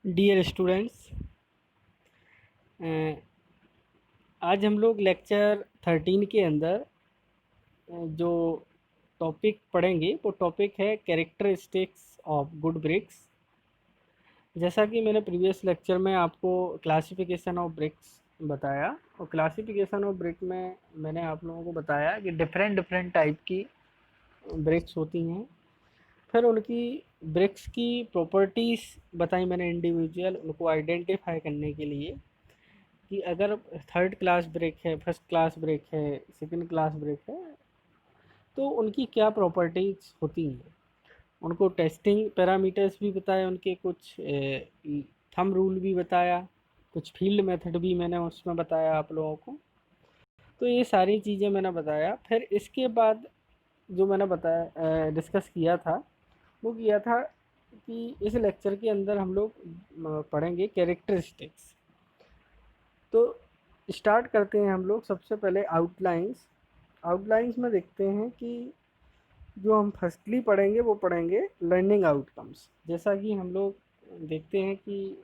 Dear students, आज हम लोग लेक्चर 13 के अंदर जो टॉपिक पढ़ेंगे वो टॉपिक है कैरेक्टरिस्टिक्स ऑफ गुड ब्रिक्स। जैसा कि मैंने प्रीवियस लेक्चर में आपको क्लासिफिकेशन ऑफ ब्रिक्स बताया, और क्लासिफिकेशन ऑफ ब्रिक में मैंने आप लोगों को बताया कि डिफरेंट डिफरेंट टाइप की ब्रिक्स होती हैं। फिर उनकी ब्रिक्स की प्रॉपर्टीज़ बताई मैंने इंडिविजुअल, उनको आइडेंटिफाई करने के लिए कि अगर थर्ड क्लास ब्रेक है, फर्स्ट क्लास ब्रेक है, सेकंड क्लास ब्रेक है, तो उनकी क्या प्रॉपर्टीज़ होती हैं। उनको टेस्टिंग पैरामीटर्स भी बताए, उनके कुछ थंब रूल भी बताया, कुछ फील्ड मेथड भी मैंने उसमें बताया आप लोगों को। तो ये सारी चीज़ें मैंने बताया। फिर इसके बाद जो मैंने बताया डिस्कस किया था, वो किया था कि इस लेक्चर के अंदर हम लोग पढ़ेंगे कैरेक्टरिस्टिक्स। तो स्टार्ट करते हैं हम लोग। सबसे पहले आउटलाइंस। आउटलाइंस में देखते हैं कि जो हम फर्स्टली पढ़ेंगे वो पढ़ेंगे लर्निंग आउटकम्स। जैसा कि हम लोग देखते हैं कि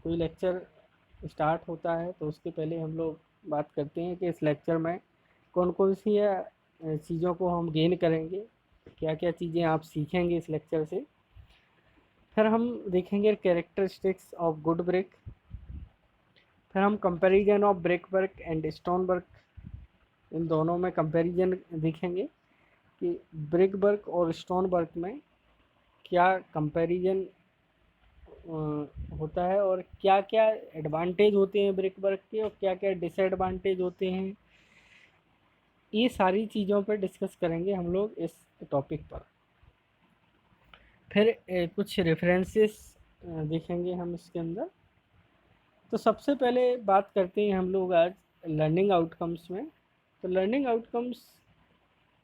कोई लेक्चर स्टार्ट होता है तो उसके पहले हम लोग बात करते हैं कि इस लेक्चर में कौन कौन सी चीज़ों को हम गेन करेंगे, क्या क्या चीज़ें आप सीखेंगे इस लेक्चर से। फिर हम देखेंगे कैरेक्टरिस्टिक्स ऑफ गुड ब्रिक। फिर हम comparison of brick work and stone work, इन दोनों में कंपैरिजन देखेंगे कि ब्रिक वर्क और स्टोन वर्क में क्या कंपैरिजन होता है, और क्या क्या एडवांटेज होते हैं ब्रिक वर्क के और क्या क्या डिसएडवांटेज होते हैं। ये सारी चीज़ों पर डिस्कस करेंगे हम लोग इस टॉपिक पर। फिर कुछ रेफरेंसेस देखेंगे हम इसके अंदर। तो सबसे पहले बात करते हैं हम लोग आज लर्निंग आउटकम्स में। तो लर्निंग आउटकम्स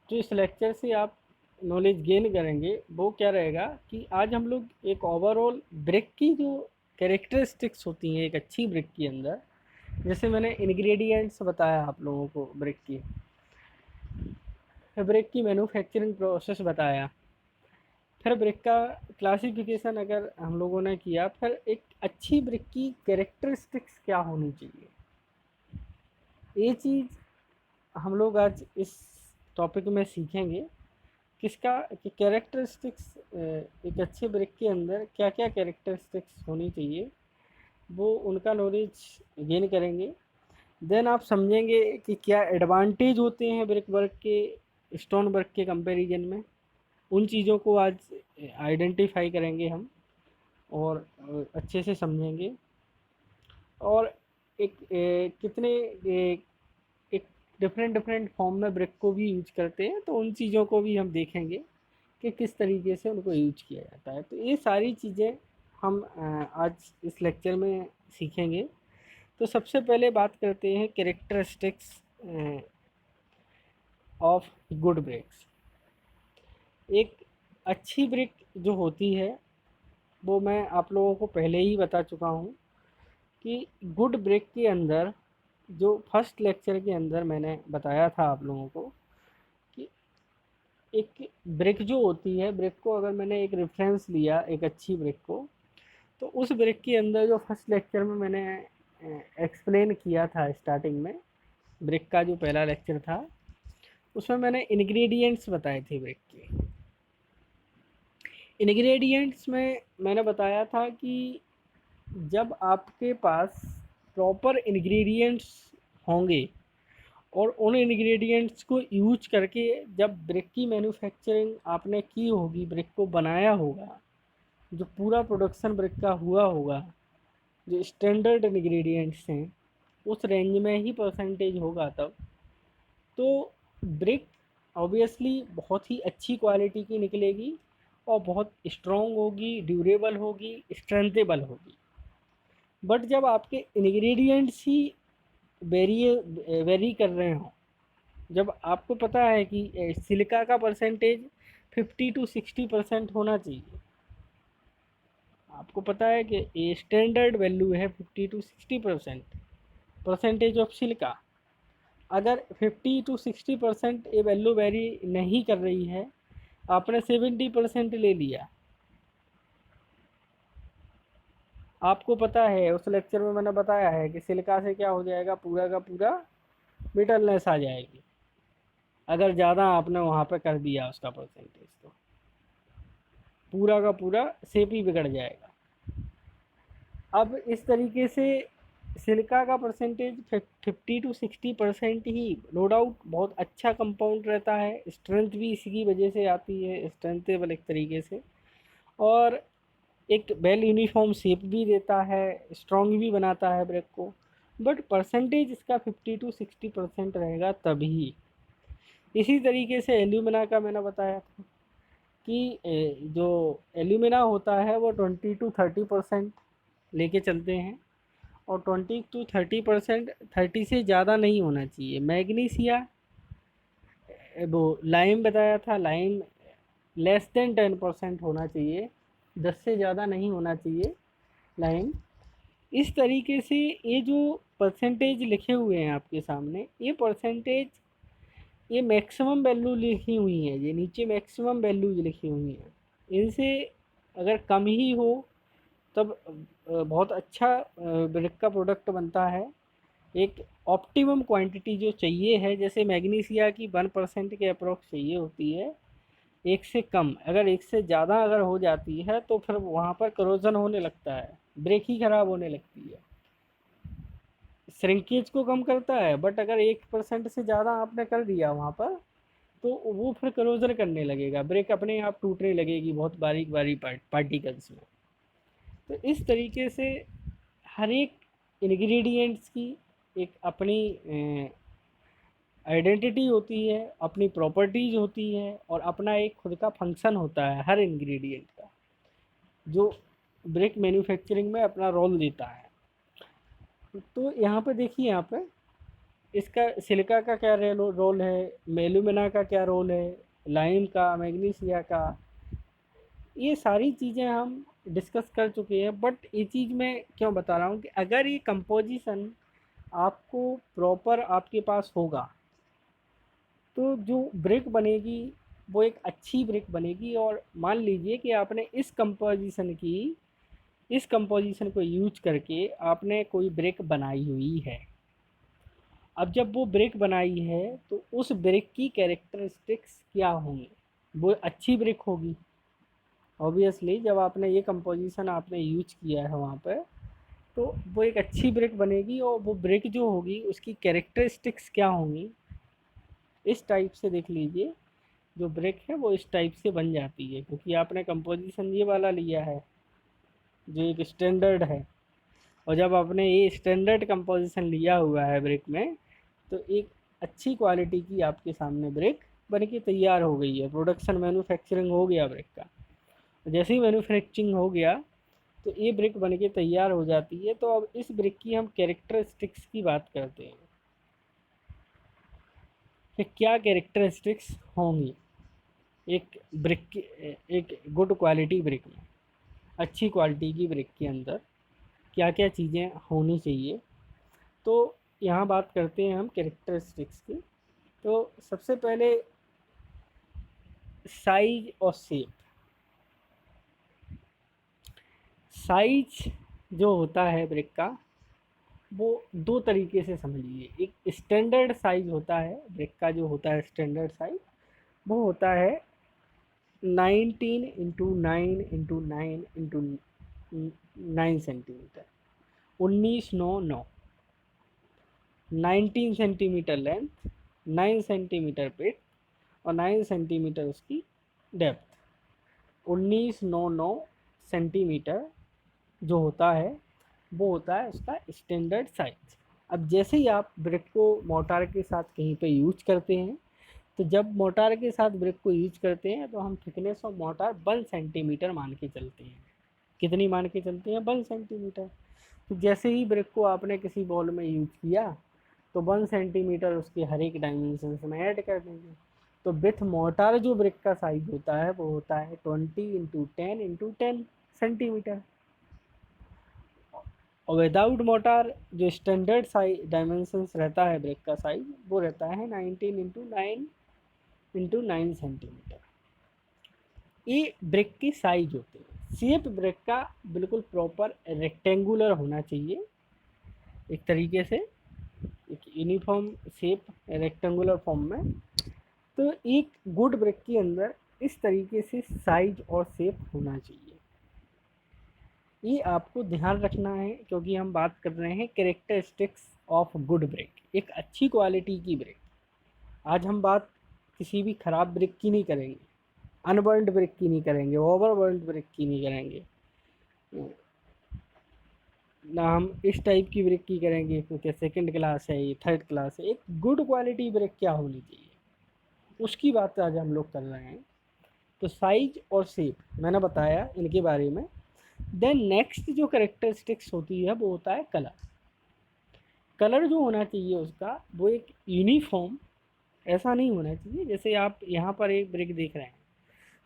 जो इस लेक्चर से आप नॉलेज गेन करेंगे वो क्या रहेगा कि आज हम लोग एक ओवरऑल ब्रिक की जो कैरेक्टरिस्टिक्स होती हैं एक अच्छी ब्रिक के अंदर, जैसे मैंने इंग्रेडिएंट्स बताया आप लोगों को ब्रिक की, ब्रिक की मैन्युफैक्चरिंग प्रोसेस बताया, फिर ब्रिक का क्लासिफिकेशन अगर हम लोगों ने किया, फिर एक अच्छी ब्रिक की कैरेक्टरिस्टिक्स क्या होनी चाहिए, ये चीज़ हम लोग आज इस टॉपिक में सीखेंगे। किसका कि कैरेक्टरिस्टिक्स एक अच्छे ब्रिक के अंदर क्या क्या कैरेक्टरिस्टिक्स होनी चाहिए, वो उनका नॉलेज गेन करेंगे। देन आप समझेंगे कि क्या एडवांटेज होते हैं ब्रिक वर्क के स्टोन वर्क के कंपैरिजन में। उन चीज़ों को आज आइडेंटिफाई करेंगे हम और अच्छे से समझेंगे। और एक कितने एक डिफरेंट डिफरेंट फॉर्म में ब्रिक को भी यूज करते हैं, तो उन चीज़ों को भी हम देखेंगे कि किस तरीके से उनको यूज किया जाता है। तो ये सारी चीज़ें हम आज इस लेक्चर में सीखेंगे। तो सबसे पहले बात करते हैं कैरेक्टरिस्टिक्स ऑफ गुड ब्रिक्स। एक अच्छी ब्रिक जो होती है वो मैं आप लोगों को पहले ही बता चुका हूँ कि गुड ब्रिक के अंदर, जो फर्स्ट लेक्चर के अंदर मैंने बताया था आप लोगों को कि एक ब्रिक जो होती है, ब्रिक को अगर मैंने एक रेफरेंस लिया एक अच्छी ब्रिक को, तो उस ब्रिक के अंदर जो फर्स्ट लेक्चर में मैंने एक्सप्लेन किया था स्टार्टिंग में, ब्रिक का जो पहला लेक्चर था उसमें मैंने इंग्रेडिएंट्स बताए थे ब्रिक के। इंग्रेडिएंट्स में मैंने बताया था कि जब आपके पास प्रॉपर इंग्रेडिएंट्स होंगे और उन इंग्रेडिएंट्स को यूज करके जब ब्रिक की मैन्युफैक्चरिंग आपने की होगी, ब्रिक को बनाया होगा, जो पूरा प्रोडक्शन ब्रिक का हुआ होगा, जो स्टैंडर्ड इंग्रेडिएंट्स हैं उस रेंज में ही परसेंटेज होगा, तब तो ब्रिक ऑब्वियसली बहुत ही अच्छी क्वालिटी की निकलेगी और बहुत स्ट्रॉन्ग होगी, ड्यूरेबल होगी, स्ट्रेंथेबल होगी। बट जब आपके इंग्रेडिएंट्स ही वेरी कर रहे हों, जब आपको पता है कि सिलिका का परसेंटेज 50 to 60% होना चाहिए, आपको पता है कि ये स्टैंडर्ड वैल्यू है 50 to 60% परसेंटेज ऑफ सिलिका। अगर 50 to 60% ये वैल्यू वेरी नहीं कर रही है, आपने 70% ले लिया, आपको पता है उस लेक्चर में मैंने बताया है कि सिलिका से क्या हो जाएगा, पूरा का पूरा ब्रिटलनेस आ जाएगी अगर ज़्यादा आपने वहाँ पे कर दिया उसका परसेंटेज, तो पूरा का पूरा शेप ही बिगड़ जाएगा। अब इस तरीके से सिलिका का परसेंटेज 50 to 60% ही नो डाउट बहुत अच्छा कंपाउंड रहता है। स्ट्रेंथ भी इसी की वजह से आती है, स्ट्रेंथेबल एक तरीके से, और एक वेल यूनिफॉर्म शेप भी देता है, स्ट्रॉन्ग भी बनाता है ब्रेक को। बट परसेंटेज इसका 50 to 60% रहेगा तभी। इसी तरीके से एल्यूमिना का मैंने बताया था कि जो एल्यूमिना होता है वो 20 to 30% लेके चलते हैं, और 20 to 30%, 30 से ज़्यादा नहीं होना चाहिए। मैग्नीशिया, वो लाइम बताया था, लाइम <10% होना चाहिए, 10 से ज़्यादा नहीं होना चाहिए लाइम। इस तरीके से ये जो परसेंटेज लिखे हुए हैं आपके सामने, ये परसेंटेज, ये मैक्सिमम वैल्यू लिखी हुई हैं, ये नीचे मैक्सिमम वैल्यूज लिखी हुई हैं। इनसे अगर कम ही हो तब बहुत अच्छा ब्रिक का प्रोडक्ट बनता है। एक ऑप्टिमम क्वांटिटी जो चाहिए है, जैसे मैग्नीशिया की 1% के अप्रोक्स चाहिए होती है, एक से कम, अगर एक से ज़्यादा अगर हो जाती है तो फिर वहाँ पर करोजन होने लगता है, ब्रेक ही ख़राब होने लगती है। श्रिंकेज को कम करता है, बट अगर 1% से ज़्यादा आपने कर दिया वहाँ पर, तो वो फिर करोजन करने लगेगा, ब्रेक अपने आप टूटने लगेगी बहुत बारीक बारीक पार्टिकल्स में। तो इस तरीके से हर एक इंग्रेडिएंट्स की एक अपनी आइडेंटिटी होती है, अपनी प्रॉपर्टीज होती है, और अपना एक खुद का फंक्शन होता है हर इंग्रेडिएंट का, जो ब्रेक मैन्युफैक्चरिंग में अपना रोल देता है। तो यहाँ पे देखिए, यहाँ पे इसका सिलिका का क्या रोल है, एल्यूमिना का क्या रोल है, लाइम का, मैग्नीशिया का, ये सारी चीज़ें हम डिस्कस कर चुके हैं। बट ये चीज़ मैं क्यों बता रहा हूँ कि अगर ये कंपोजिशन आपको प्रॉपर आपके पास होगा तो जो ब्रिक बनेगी वो एक अच्छी ब्रिक बनेगी। और मान लीजिए कि आपने इस कंपोजिशन को यूज करके आपने कोई ब्रिक बनाई हुई है। अब जब वो ब्रिक बनाई है तो उस ब्रिक की कैरेक्टरिस्टिक्स क्या होंगी, वो अच्छी ब्रिक होगी। ऑब्वियसली जब आपने ये कंपोजिशन आपने यूज किया है वहाँ पर, तो वो एक अच्छी ब्रिक बनेगी, और वो ब्रिक जो होगी उसकी कैरेक्टरिस्टिक्स क्या होंगी, इस टाइप से देख लीजिए जो ब्रिक है वो इस टाइप से बन जाती है, क्योंकि आपने कंपोजिशन ये वाला लिया है जो एक स्टैंडर्ड है। और जब आपने ये स्टैंडर्ड कंपोजिशन लिया हुआ है ब्रिक में, तो एक अच्छी क्वालिटी की आपके सामने ब्रिक बन के तैयार हो गई है, प्रोडक्शन मैन्युफैक्चरिंग हो गया ब्रिक का। जैसे ही मैन्युफैक्चरिंग हो गया तो ये ब्रिक बन के तैयार हो जाती है। तो अब इस ब्रिक की हम कैरेक्टरिस्टिक्स की बात करते हैं कि क्या कैरेक्टरिस्टिक्स होंगी एक ब्रिक की, एक गुड क्वालिटी ब्रिक में, अच्छी क्वालिटी की ब्रिक के अंदर क्या क्या चीज़ें होनी चाहिए। तो यहाँ बात करते हैं हम कैरेक्टरिस्टिक्स की। तो सबसे पहले साइज और शेप। साइज जो होता है ब्रिक का वो दो तरीके से समझिए। एक स्टैंडर्ड साइज होता है ब्रिक का, जो होता है स्टैंडर्ड साइज वो होता है 19 × 9 × 9 × 9 centimetre, 19 9 9, 19 centimetre length, 9 centimetre breath, और 9 सेंटीमीटर उसकी डेप्थ। 19 9 9 सेंटीमीटर जो होता है वो होता है उसका स्टैंडर्ड साइज। अब जैसे ही आप ब्रिक को मोटार के साथ कहीं पे यूज करते हैं, तो जब मोटार के साथ ब्रिक को यूज करते हैं तो हम थिकनेस ऑफ मोटार 1 सेंटीमीटर मान के चलते हैं। कितनी मान के चलते हैं? 1 सेंटीमीटर। तो जैसे ही ब्रिक को आपने किसी बॉल में यूज किया तो 1 सेंटीमीटर उसके हर एक डायमेंशन में ऐड कर देंगे। तो विथ मोटार जो ब्रिक का साइज होता है वो होता है 20 × 10 × 10 सेंटीमीटर। और विदाउट मोटार जो स्टैंडर्ड साइज डायमेंशंस रहता है ब्रिक का साइज वो रहता है 19 × 9 × 9 सेंटीमीटर। ये ब्रिक की साइज होते हैं। शेप ब्रेक का बिल्कुल प्रॉपर रेक्टेंगुलर होना चाहिए, एक तरीके से एक यूनिफॉर्म शेप रेक्टेंगुलर फॉर्म में। तो एक गुड ब्रेक के अंदर इस तरीके से साइज और शेप होना चाहिए, ये आपको ध्यान रखना है, क्योंकि हम बात कर रहे हैं कैरेक्टरिस्टिक्स ऑफ गुड ब्रेक, एक अच्छी क्वालिटी की ब्रेक। आज हम बात किसी भी ख़राब ब्रेक की नहीं करेंगे, अनबर्न्ड ब्रेक की नहीं करेंगे, ओवरबर्न्ड ब्रेक की नहीं करेंगे, ना हम इस टाइप की ब्रेक की करेंगे क्योंकि सेकंड क्लास है, ये थर्ड क्लास है। एक गुड क्वालिटी ब्रेक क्या होनी चाहिए, उसकी बात आज हम लोग कर रहे हैं। तो साइज और शेप मैंने बताया इनके बारे में। देन नेक्स्ट जो करेक्टरिस्टिक्स होती है वो होता है कलर। कलर जो होना चाहिए उसका, वो एक यूनिफॉर्म, ऐसा नहीं होना चाहिए जैसे आप यहाँ पर एक ब्रेक देख रहे हैं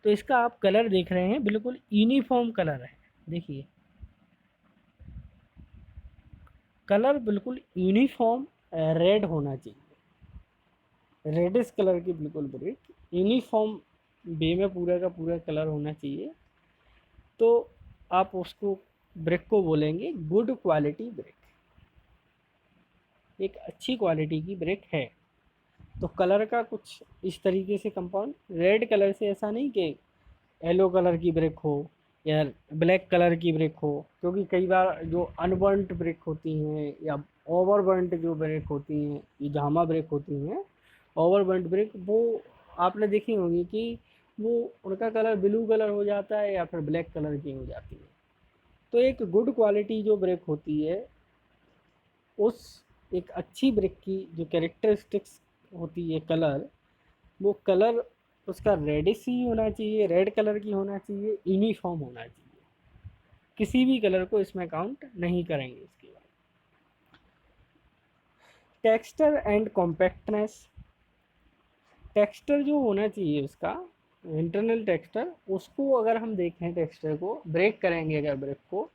तो इसका आप कलर देख रहे हैं बिल्कुल यूनिफॉर्म कलर है। देखिए कलर बिल्कुल यूनिफॉर्म रेड होना चाहिए, रेडिश कलर की बिल्कुल ब्रेक यूनिफॉर्म वे में पूरा का पूरा कलर होना चाहिए। तो आप उसको ब्रेक को बोलेंगे गुड क्वालिटी ब्रेक, एक अच्छी क्वालिटी की ब्रेक है। तो कलर का कुछ इस तरीके से कंपाउंड, रेड कलर से ऐसा नहीं कि येलो कलर की ब्रेक हो या ब्लैक कलर की ब्रेक हो, क्योंकि कई बार जो अनबर्न्ट ब्रेक होती हैं या ओवरबर्न्ट जो ब्रेक होती हैं, ये जामा ब्रेक होती हैं, ओवरबर्न्ट ब्रेक, वो आपने देखी होंगी कि वो उनका कलर ब्लू कलर हो जाता है या फिर ब्लैक कलर की हो जाती है। तो एक गुड क्वालिटी जो ब्रेक होती है, उस एक अच्छी ब्रेक की जो कैरेक्टरिस्टिक्स होती है कलर, वो कलर उसका रेडिश ही होना चाहिए, रेड कलर की होना चाहिए, यूनिफॉर्म होना चाहिए, किसी भी कलर को इसमें काउंट नहीं करेंगे। इसके बाद टेक्सचर एंड कॉम्पैक्टनेस, टेक्सचर जो होना चाहिए उसका इंटरनल टेक्सचर, उसको अगर हम देखें टेक्सचर को ब्रेक करेंगे अगर ब्रेक को,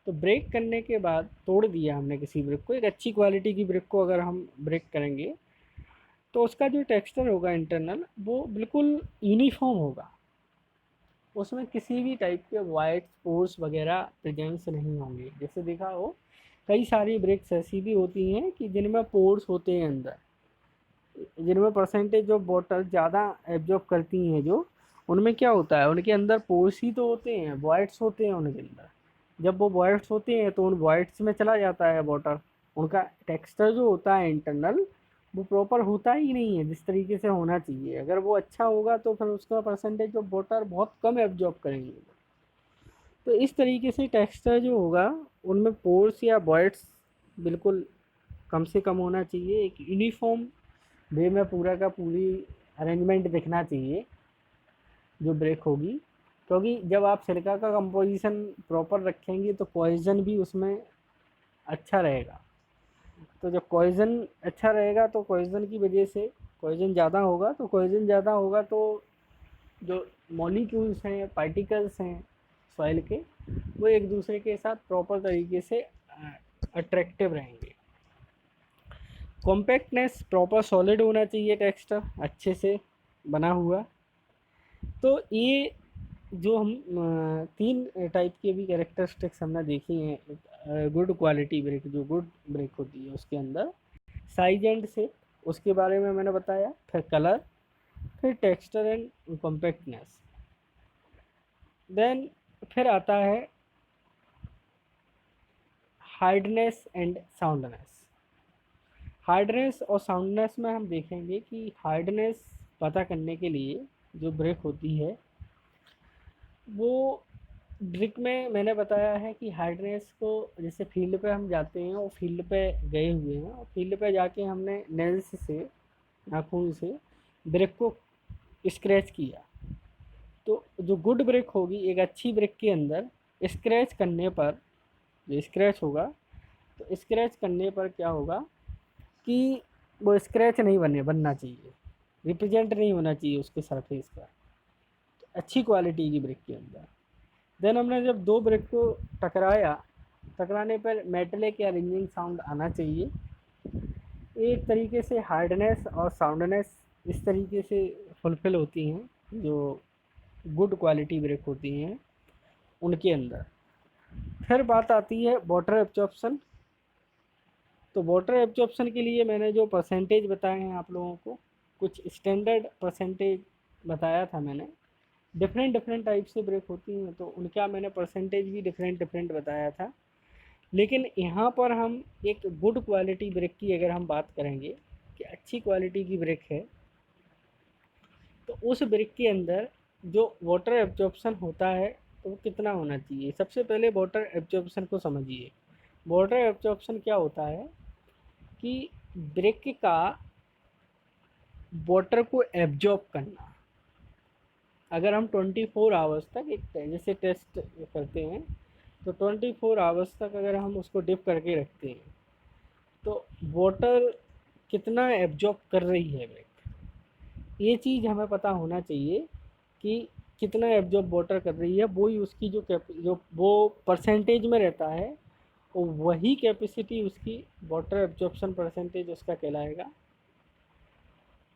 तो ब्रेक करने के बाद तोड़ दिया हमने किसी ब्रेक को, एक अच्छी क्वालिटी की ब्रेक को अगर हम ब्रेक करेंगे तो उसका जो टेक्सचर होगा इंटरनल वो बिल्कुल यूनिफॉर्म होगा, उसमें किसी भी टाइप के वाइट स्पोर्स वगैरह प्रेजेंस नहीं होंगे। जैसे देखा हो कई सारी ब्रेक्स ऐसी भी होती हैं कि जिनमें पोर्स होते हैं अंदर, जिनमें परसेंटेज ऑफ वाटर ज़्यादा एब्जॉर्ब करती हैं, जो उनमें क्या होता है उनके अंदर पोर्स ही तो होते हैं, वॉइड्स होते हैं उनके अंदर। जब वो वॉइड्स होते हैं तो उन वॉइड्स में चला जाता है वाटर, उनका टेक्सचर जो होता है इंटरनल वो प्रॉपर होता ही नहीं है जिस तरीके से होना चाहिए। अगर वो अच्छा होगा तो फिर उसका परसेंटेज ऑफ वाटर बहुत कम एब्जॉर्ब करेंगे। तो इस तरीके से टेक्सचर जो होगा उनमें पोर्स या वॉइड्स बिल्कुल कम से कम होना चाहिए, एक यूनिफॉर्म वे में पूरा का पूरी अरेंजमेंट दिखना चाहिए जो ब्रेक होगी। क्योंकि जब आप सिरका का कंपोजिशन प्रॉपर रखेंगे तो पॉइजन भी उसमें अच्छा रहेगा। तो जब पॉइजन अच्छा रहेगा तो पॉइजन की वजह से पॉइजन ज़्यादा होगा, तो पॉइजन ज़्यादा होगा तो जो मॉलिक्यूल्स हैं, पार्टिकल्स हैं सॉइल के, वो एक दूसरे के साथ प्रॉपर तरीके से अट्रैक्टिव रहेंगे। कॉम्पैक्टनेस, प्रॉपर सॉलिड होना चाहिए टेक्सचर अच्छे से बना हुआ। तो ये जो हम तीन टाइप की अभी कैरेक्टरिस्टिक्स हमने देखी हैं गुड क्वालिटी ब्रेक, जो गुड ब्रेक होती है उसके अंदर साइज एंड शेप उसके बारे में मैंने बताया, फिर कलर, फिर टेक्सचर एंड कॉम्पैक्टनेस। देन फिर आता है हार्डनेस एंड साउंडनेस। हार्डनेस और साउंडनेस में हम देखेंगे कि हार्डनेस पता करने के लिए जो ब्रेक होती है वो ब्रेक में मैंने बताया है कि हार्डनेस को, जैसे फील्ड पे हम जाते हैं और फील्ड पे गए हुए हैं और फील्ड पे जाके हमने नेल्स से, नाखून से ब्रेक को स्क्रैच किया, तो जो गुड ब्रेक होगी एक अच्छी ब्रेक के अंदर स्क्रैच करने पर, जो स्क्रैच होगा तो स्क्रैच करने पर क्या होगा कि वो स्क्रैच नहीं बनना चाहिए, रिप्रेजेंट नहीं होना चाहिए उसके सरफेस का, तो अच्छी क्वालिटी की ब्रेक के अंदर। देन हमने जब दो ब्रेक को टकराया, टकराने पर मेटेलिक या रिंगिंग साउंड आना चाहिए। एक तरीके से हार्डनेस और साउंडनेस इस तरीके से फुलफ़िल होती हैं जो गुड क्वालिटी ब्रेक होती हैं। उनके अंदर। फिर बात आती है वाटर एब्जॉर्प्शन। तो वाटर एब्जॉर्प्शन के लिए मैंने जो परसेंटेज बताए हैं आप लोगों को, कुछ स्टैंडर्ड परसेंटेज बताया था मैंने। डिफरेंट डिफरेंट टाइप से ब्रेक होती हैं तो उनका मैंने परसेंटेज भी डिफरेंट डिफरेंट बताया था। लेकिन यहाँ पर हम एक गुड क्वालिटी ब्रेक की अगर हम बात करेंगे कि अच्छी क्वालिटी की ब्रेक है, तो उस ब्रेक के अंदर जो वाटर एब्जॉर्प्शन होता है तो वो कितना होना चाहिए। सबसे पहले वाटर एब्जॉर्प्शन को समझिए। वाटर एब्जॉर्प्शन क्या होता है कि ब्रेक का वाटर को एब्जॉर्ब करना। अगर हम 24 आवर्स तक एक जैसे टेस्ट करते हैं तो 24 आवर्स तक अगर हम उसको डिप करके रखते हैं तो वाटर कितना एब्जॉर्ब कर रही है ब्रेक, ये चीज़ हमें पता होना चाहिए कि कितना एब्जॉर्ब वाटर कर रही है। वही उसकी जो वो परसेंटेज में रहता है, वो वही कैपेसिटी उसकी वाटर एब्जॉर्प्शन परसेंटेज उसका कहलाएगा।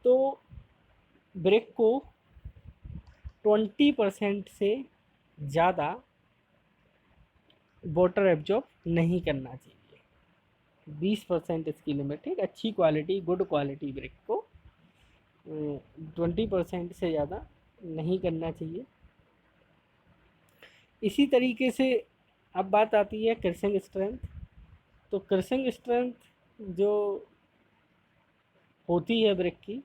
तो ब्रेक को 20% से ज़्यादा वाटर एब्जॉर्ब नहीं करना चाहिए। 20% इसकी लिमिट है। अच्छी क्वालिटी गुड क्वालिटी ब्रेक को 20% से ज़्यादा नहीं करना चाहिए। इसी तरीके से अब बात आती है क्रशिंग स्ट्रेंथ। तो क्रशिंग स्ट्रेंथ जो होती है ब्रेक की,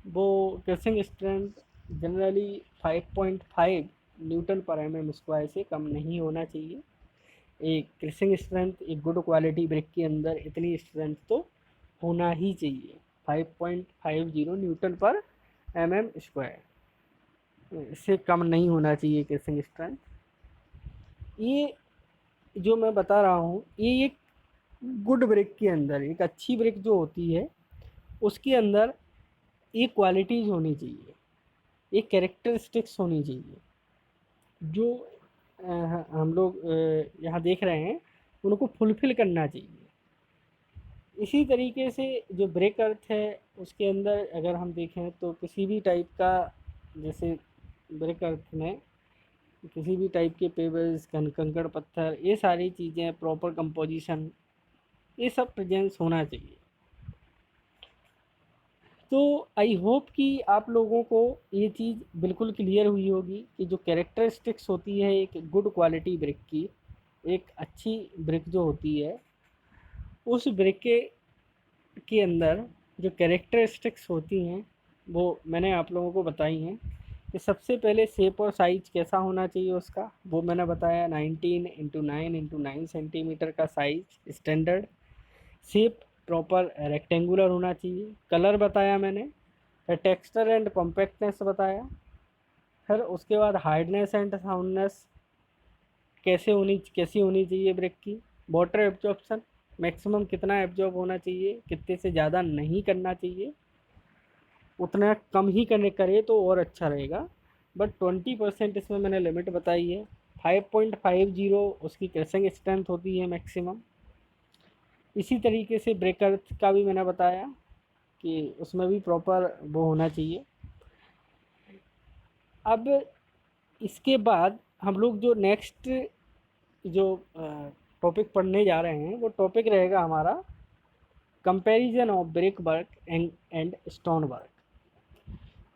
वो क्रशिंग स्ट्रेंथ जनरली 5.5 न्यूटन पर एम स्क्वायर से कम नहीं होना चाहिए। एक क्रशिंग स्ट्रेंथ एक गुड क्वालिटी ब्रेक के अंदर इतनी स्ट्रेंथ तो होना ही चाहिए, 5.50 न्यूटन पर एम स्क्वायर, इससे कम नहीं होना चाहिए क्रशिंग स्ट्रेंथ। ये जो मैं बता रहा हूँ ये एक गुड ब्रेक के अंदर, एक अच्छी ब्रेक जो होती है उसके अंदर एक क्वालिटीज़ होनी चाहिए, एक कैरेक्टरिस्टिक्स होनी चाहिए जो हम लोग यहाँ देख रहे हैं उनको फुलफ़िल करना चाहिए। इसी तरीके से जो ब्रेक अर्थ है उसके अंदर अगर हम देखें तो किसी भी टाइप का, जैसे ब्रेक अर्थ में किसी भी टाइप के पेबल्स कंकड़ पत्थर, ये सारी चीज़ें प्रॉपर कंपोजिशन, ये सब प्रेजेंस होना चाहिए। तो आई होप कि आप लोगों को ये चीज़ बिल्कुल क्लियर हुई होगी कि जो कैरेक्टरिस्टिक्स होती है एक गुड क्वालिटी ब्रेक की, एक अच्छी ब्रेक जो होती है उस ब्रेक के अंदर जो कैरेक्टरिस्टिक्स होती हैं वो मैंने आप लोगों को बताई हैं। कि सबसे पहले शेप और साइज़ कैसा होना चाहिए उसका, वो मैंने बताया 19x9x9 सेंटीमीटर का size standard. Shape proper rectangular होना चाहिए। कलर बताया मैंने। फिर टेक्सचर एंड कॉम्पैक्टनेस बताया। फिर उसके बाद हार्डनेस एंड साउंडनेस कैसी होनी चाहिए ब्रेक की। वाटर एब्जॉर्प्शन मैक्सिमम कितना एब्जॉर्ब होना चाहिए, कितने से ज़्यादा नहीं करना चाहिए, उतना कम ही करे तो और अच्छा रहेगा। बट 20% इसमें मैंने लिमिट बताई है। 5.50 उसकी क्रशिंग स्ट्रेंथ होती है मैक्सिमम। इसी तरीके से ब्रेक अर्थ का भी मैंने बताया कि उसमें भी प्रॉपर वो होना चाहिए। अब इसके बाद हम लोग जो नेक्स्ट जो टॉपिक पढ़ने जा रहे हैं वो टॉपिक रहेगा हमारा comparison of brick work and stone work.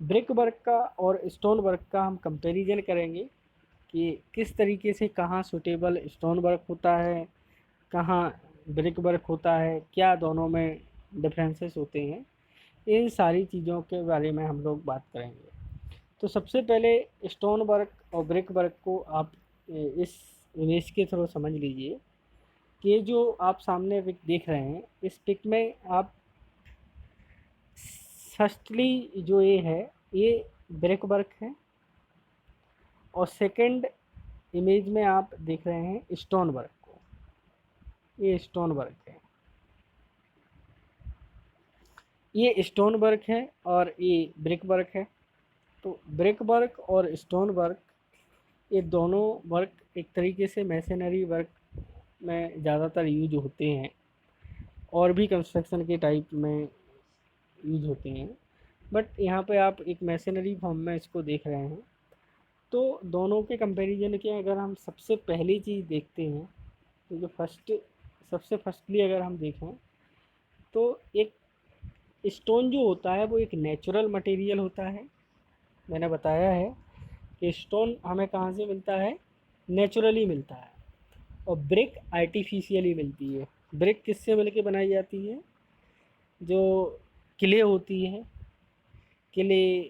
Brick work का और स्टोन वर्क का हम कंपैरिजन करेंगे कि किस तरीके से कहाँ सूटेबल स्टोन वर्क होता है, कहाँ ब्रेक वर्क होता है, क्या दोनों में डिफरेंसेस होते हैं, इन सारी चीज़ों के बारे में हम लोग बात करेंगे। तो सबसे पहले स्टोन वर्क और ब्रिक वर्क को आप इस इमेज के थ्रू समझ लीजिए कि ये जो आप सामने पिक देख रहे हैं इस पिक में आप फर्स्टली जो ये है ये ब्रिक वर्क है और सेकंड इमेज में आप देख रहे हैं स्टोन वर्क को, ये स्टोन वर्क है, ये स्टोन वर्क है और ये ब्रिक वर्क है। तो ब्रिक वर्क और स्टोन वर्क ये दोनों वर्क एक तरीके से मैसनरी वर्क में ज़्यादातर यूज होते हैं और भी कंस्ट्रक्शन के टाइप में यूज होते हैं, बट यहाँ पे आप एक मैसनरी फॉर्म में इसको देख रहे हैं। तो दोनों के कंपैरिजन के अगर हम सबसे पहली चीज़ देखते हैं, तो जो सबसे फर्स्टली अगर हम देखें, तो एक स्टोन जो होता है वो एक नेचुरल मटेरियल होता है। मैंने बताया है कि स्टोन हमें कहाँ से मिलता है, नेचुरली मिलता है, और ब्रिक आर्टिफिशियली मिलती है। ब्रिक किससे मिलके बनाई जाती है, जो किले होती है, किले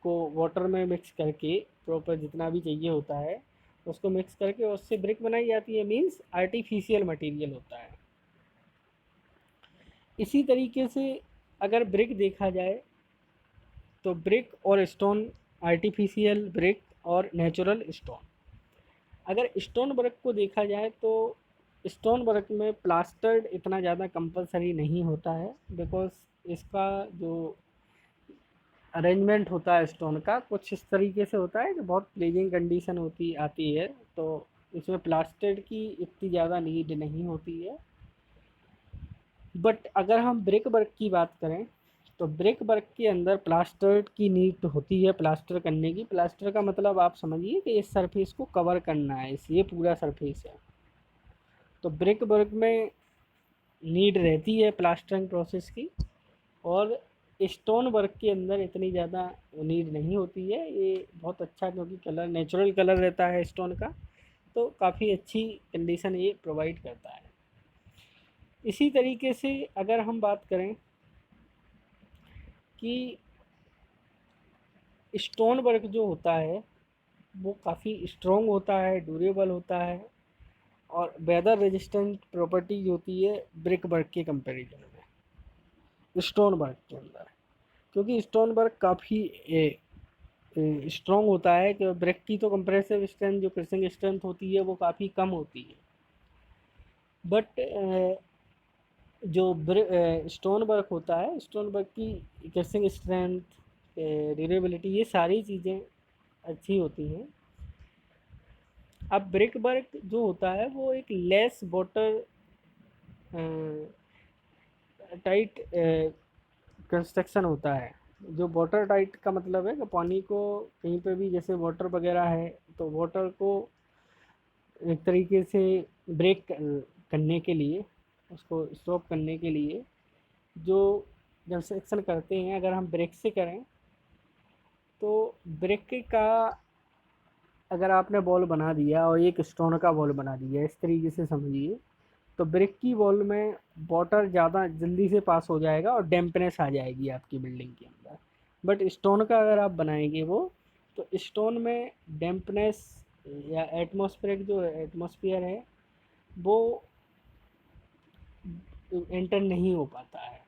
को वाटर में मिक्स करके प्रॉपर जितना भी चाहिए होता है उसको मिक्स करके उससे ब्रिक बनाई जाती है, मीन्स आर्टिफिशियल मटेरियल होता है। इसी तरीके से अगर ब्रिक देखा जाए तो ब्रिक और स्टोन, आर्टिफिशियल ब्रिक और नेचुरल स्टोन। अगर स्टोन वर्क को देखा जाए तो स्टोन वर्क में प्लास्टर्ड इतना ज़्यादा कंपलसरी नहीं होता है, बिकॉज इसका जो अरेंजमेंट होता है स्टोन का कुछ इस तरीके से होता है कि बहुत प्लीजिंग कंडीशन होती आती है, तो इसमें प्लास्टर्ड की इतनी ज़्यादा नीड नहीं होती है। बट अगर हम ब्रिक वर्क की बात करें तो ब्रिक वर्क के अंदर प्लास्टर की नीड होती है, प्लास्टर करने की। प्लास्टर का मतलब आप समझिए कि इस सरफेस को कवर करना है, इस ये पूरा सरफेस है, तो ब्रिक वर्क में नीड रहती है प्लास्टरिंग प्रोसेस की, और स्टोन वर्क के अंदर इतनी ज़्यादा नीड नहीं होती है। ये बहुत अच्छा, क्योंकि कलर नेचुरल कलर रहता है स्टोन का, तो काफ़ी अच्छी कंडीशन ये प्रोवाइड करता है। इसी तरीके से अगर हम बात करें कि स्टोन वर्क जो होता है वो काफ़ी स्ट्रॉन्ग होता है, ड्यूरेबल होता है, और वेदर रेजिस्टेंट प्रॉपर्टीज होती है ब्रिक वर्क के कंपैरिजन में स्टोन वर्क के अंदर, क्योंकि स्टोन वर्क काफ़ी स्ट्रॉन्ग होता है। कि ब्रिक की तो कंप्रेसिव स्ट्रेंथ, जो क्रिसिंग स्ट्रेंथ होती है वो काफ़ी कम होती है, बट जो स्टोन वर्क होता है, स्टोन वर्क की क्रिसिंग स्ट्रेंथ, ड्यूरेबिलिटी, ये सारी चीज़ें अच्छी होती हैं। अब ब्रिक वर्क जो होता है वो एक लेस वाटर टाइट कंस्ट्रक्शन होता है। जो वाटर टाइट का मतलब है कि पानी को कहीं पे भी, जैसे वाटर वगैरह है, तो वाटर को एक तरीके से ब्रेक करने के लिए, उसको स्टॉप करने के लिए, जो जब सेक्शन करते हैं, अगर हम ब्रेक से करें तो ब्रेक का, अगर आपने बॉल बना दिया और एक स्टोन का बॉल बना दिया, इस तरीके से समझिए, तो ब्रिक की वॉल में वाटर ज़्यादा जल्दी से पास हो जाएगा और डैम्पनेस आ जाएगी आपकी बिल्डिंग के अंदर। बट स्टोन का अगर आप बनाएंगे वो, तो स्टोन में डैम्पनेस या एटमॉस्फेरिक जो एटमॉस्फेयर है वो एंटर नहीं हो पाता है,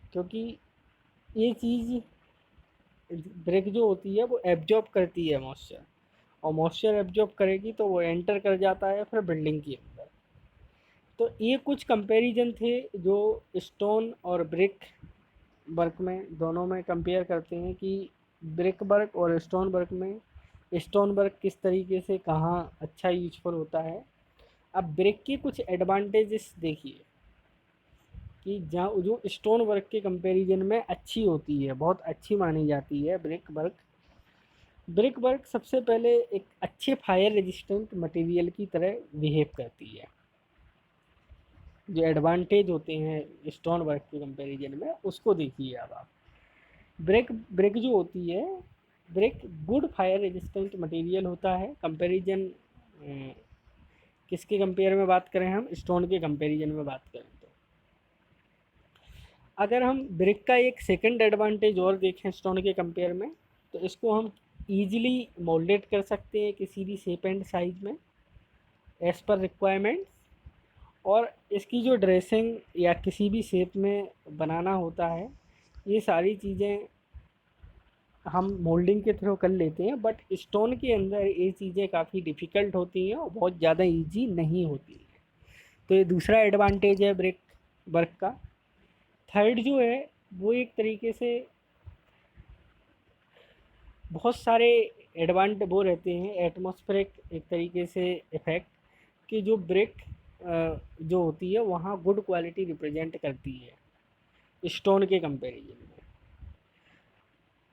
क्योंकि ये चीज़ ब्रिक जो होती है वो एब्जॉर्ब करती है मॉइस्चर, और मॉइस्चर एब्जॉर्ब करेगी तो वो एंटर कर जाता है फिर बिल्डिंग के अंदर। तो ये कुछ कंपैरिजन थे जो स्टोन और ब्रिक वर्क में, दोनों में कंपेयर करते हैं कि ब्रिक वर्क और स्टोन वर्क में स्टोन वर्क किस तरीके से कहाँ अच्छा यूजफुल होता है। अब ब्रिक के कुछ एडवांटेजेस देखिए कि जहाँ जो स्टोन वर्क के कंपैरिजन में अच्छी होती है, बहुत अच्छी मानी जाती है ब्रिक वर्क। ब्रिक वर्क सबसे पहले एक अच्छे फायर रेजिस्टेंट मटेरियल की तरह बिहेव करती है। जो एडवांटेज होते हैं स्टोन वर्क के कंपैरिजन में, उसको देखिए। अब आप ब्रिक ब्रिक जो होती है, brick good fire resistant material होता है। कंपैरिजन किसके कंपेयर में बात करें, हम स्टोन के कंपैरिजन में बात करें तो अगर हम ब्रिक का एक सेकंड एडवांटेज और देखें स्टोन के कंपेयर में, तो इसको हम ईजिली मोल्डेड कर सकते हैं किसी भी शेप एंड साइज में एज़ पर रिक्वायरमेंट्स, और इसकी जो ड्रेसिंग या किसी भी शेप में बनाना होता है, ये सारी चीज़ें हम मोल्डिंग के थ्रू कर लेते हैं। बट स्टोन के अंदर ये चीज़ें काफ़ी डिफ़िकल्ट होती हैं और बहुत ज़्यादा इजी नहीं होती हैं। तो ये दूसरा एडवांटेज है ब्रिक वर्क का। थर्ड जो है वो एक तरीके से बहुत सारे वो रहते हैं एटमॉस्फेरिक, एक तरीके से इफ़ेक्ट, कि जो ब्रिक जो होती है वहाँ गुड क्वालिटी रिप्रेजेंट करती है स्टोन के कंपैरिजन में।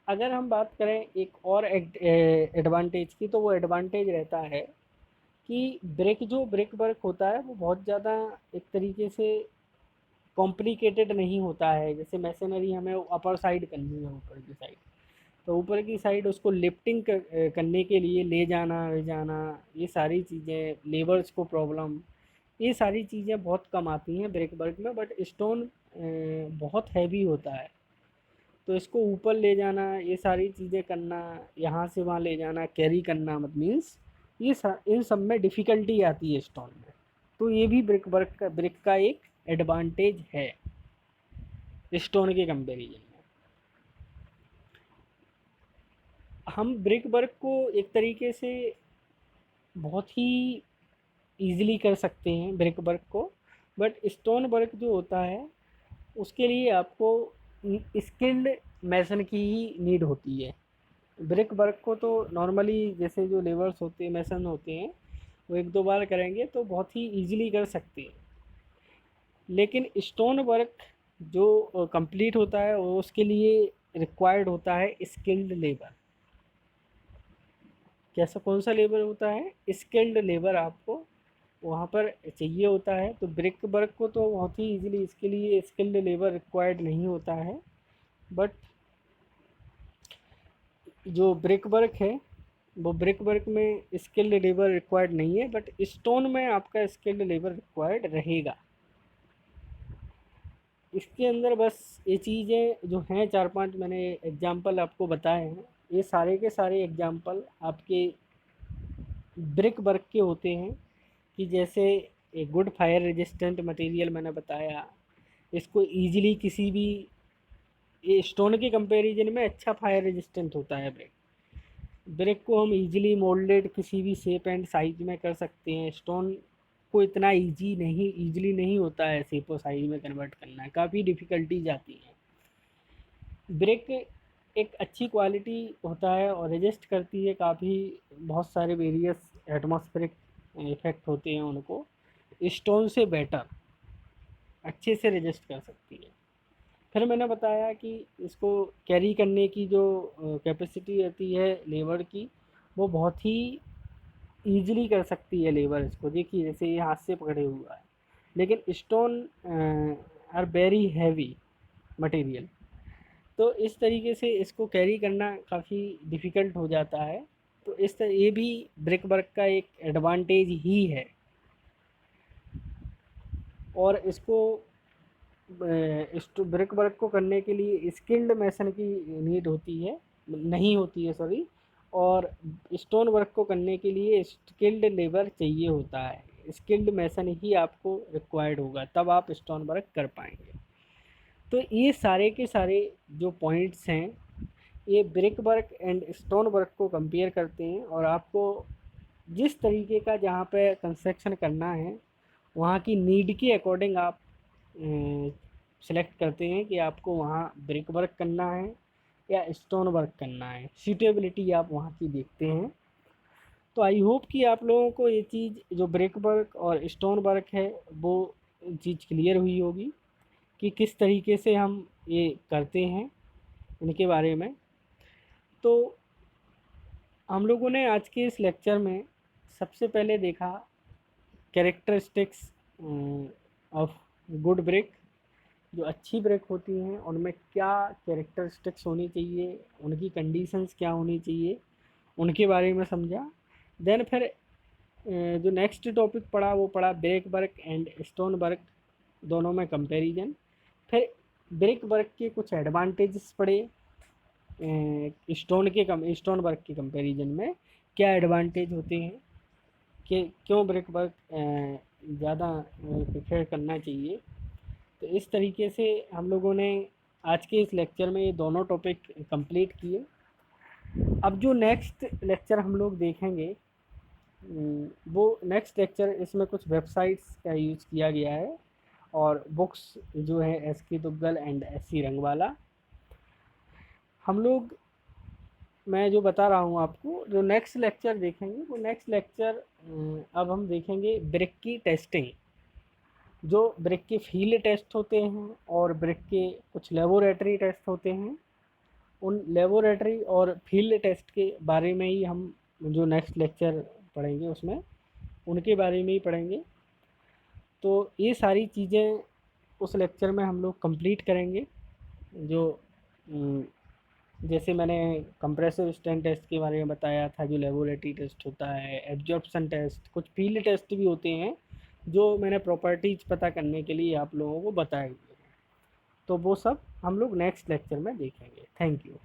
अगर हम बात करें एक और एडवांटेज की, तो वो एडवांटेज रहता है कि ब्रिक वर्क होता है वो बहुत ज़्यादा एक तरीके से कॉम्प्लिकेटेड नहीं होता है। जैसे मैसनरी हमें अपर साइड करनी है, ऊपर की साइड, तो ऊपर की साइड उसको लिफ्टिंग करने के लिए ले जाना, ये सारी चीज़ें, लेबर्स को प्रॉब्लम, ये सारी चीज़ें बहुत कम आती हैं ब्रिक वर्क में। बट स्टोन बहुत हैवी होता है, तो इसको ऊपर ले जाना, ये सारी चीज़ें करना, यहाँ से वहाँ ले जाना, कैरी करना, मत मीन्स इन सब में डिफ़िकल्टी आती है स्टोन में। तो ये भी ब्रिक का एक एडवांटेज है स्टोन के कंपैरिजन में। हम ब्रिक वर्क को एक तरीके से बहुत ही ईज़िली कर सकते हैं ब्रिक वर्क को, बट स्टोन वर्क जो होता है उसके लिए आपको स्किल्ड मैसन की ही नीड होती है। ब्रिक वर्क को तो नॉर्मली जैसे जो लेबर्स होते हैं, मैसन होते हैं, वो एक दो बार करेंगे तो बहुत ही ईजिली कर सकते हैं। लेकिन स्टोन वर्क जो कंप्लीट होता है वो उसके लिए रिक्वायर्ड होता है स्किल्ड लेबर। कैसा, कौन सा लेबर होता है? स्किल्ड लेबर आपको वहाँ पर चाहिए होता है। तो ब्रिक वर्क को तो बहुत ही इजीली इसके लिए स्किल्ड लेबर रिक्वायर्ड नहीं होता है, बट जो ब्रिक वर्क है वो ब्रिक वर्क में स्किल्ड लेबर रिक्वायर्ड नहीं है, बट स्टोन में आपका स्किल्ड लेबर रिक्वायर्ड रहेगा। इसके अंदर बस ये चीज़ें जो हैं, चार पांच मैंने एग्जांपल आपको बताए हैं, ये सारे के सारे एग्जांपल आपके ब्रिक वर्क के होते हैं। कि जैसे एक गुड फायर रेजिस्टेंट मटेरियल मैंने बताया, इसको इजीली किसी भी, ये स्टोन के कंपैरिजन में अच्छा फायर रेजिस्टेंट होता है ब्रिक। ब्रिक को हम इजीली मोल्डेड किसी भी शेप एंड साइज में कर सकते हैं। स्टोन को इतना इजीली नहीं होता है शेप और साइज में कन्वर्ट करना, काफ़ी डिफ़िकल्टीज आती हैं। ब्रिक एक अच्छी क्वालिटी होता है और रेजिस्ट करती है काफ़ी, बहुत सारे वेरियस एटमॉस्फेरिक इफेक्ट होते हैं उनको, स्टोन से बेटर अच्छे से रेजिस्ट कर सकती है। फिर मैंने बताया कि इसको कैरी करने की जो कैपेसिटी रहती है लेबर की, वो बहुत ही ईजिली कर सकती है लेबर इसको। देखिए जैसे ये हाथ से पकड़े हुआ है, लेकिन stone are very heavy material, तो इस तरीके से इसको कैरी करना काफ़ी डिफ़िकल्ट हो जाता है। तो ये भी ब्रिक वर्क का एक एडवांटेज ही है। और इसको ब्रिक वर्क को करने के लिए स्किल्ड मैसन की नीड होती है, नहीं होती है सॉरी। और स्टोन वर्क को करने के लिए स्किल्ड लेबर चाहिए होता है, स्किल्ड मैसन ही आपको रिक्वायर्ड होगा, तब आप स्टोन वर्क कर पाएंगे। तो ये सारे के सारे जो पॉइंट्स हैं, ये brick work and stone work को कंपेयर करते हैं, और आपको जिस तरीके का जहाँ पे कंस्ट्रक्शन करना है वहाँ की नीड के अकॉर्डिंग आप सेलेक्ट करते हैं कि आपको वहाँ ब्रिक वर्क करना है या स्टोन वर्क करना है। सूटेबिलिटी आप वहाँ की देखते हैं। तो आई होप कि आप लोगों को ये चीज़ जो ब्रिक वर्क और स्टोन वर्क है वो चीज़ क्लियर हुई होगी कि किस तरीके से हम ये करते हैं इनके बारे में। तो हम लोगों ने आज के इस लेक्चर में सबसे पहले देखा कैरेक्टरिस्टिक्स ऑफ गुड ब्रिक। जो अच्छी ब्रिक होती हैं उनमें क्या कैरेक्टरिस्टिक्स होनी चाहिए, उनकी कंडीशंस क्या होनी चाहिए, उनके बारे में समझा। देन फिर जो नेक्स्ट टॉपिक पढ़ा वो पढ़ा brick work and stone work, दोनों में कंपैरिजन। फिर ब्रिक वर्क के कुछ एडवांटेजेस पढ़े, स्टोन वर्क के कंपैरिजन में क्या एडवांटेज होते हैं, कि क्यों ब्रिक वर्क ज़्यादा प्रेफर करना चाहिए। तो इस तरीके से हम लोगों ने आज के इस लेक्चर में ये दोनों टॉपिक कंप्लीट किए। अब जो नेक्स्ट लेक्चर हम लोग देखेंगे, वो नेक्स्ट लेक्चर, इसमें कुछ वेबसाइट्स का यूज़ किया गया है और बुक्स जो है एस.के. Duggal and SC. रंगवाला। हम लोग, मैं जो बता रहा हूँ आपको, जो नेक्स्ट लेक्चर देखेंगे वो नेक्स्ट लेक्चर अब हम देखेंगे ब्रिक की टेस्टिंग। जो ब्रिक के फील्ड टेस्ट होते हैं और ब्रिक के कुछ लेबोरेटरी टेस्ट होते हैं, उन लेबोरेटरी और फील्ड टेस्ट के बारे में ही हम जो नेक्स्ट लेक्चर पढ़ेंगे उसमें उनके बारे में ही पढ़ेंगे। तो ये सारी चीज़ें उस लेक्चर में हम लोग कंप्लीट करेंगे। जो जैसे मैंने कंप्रेसिव स्ट्रेन टेस्ट के बारे में बताया था, जो लेबोरेटरी टेस्ट होता है, एब्जॉर्प्शन टेस्ट, कुछ फील्ड टेस्ट भी होते हैं जो मैंने प्रॉपर्टीज पता करने के लिए आप लोगों को बताए। तो वो सब हम लोग नेक्स्ट लेक्चर में देखेंगे। Thank you.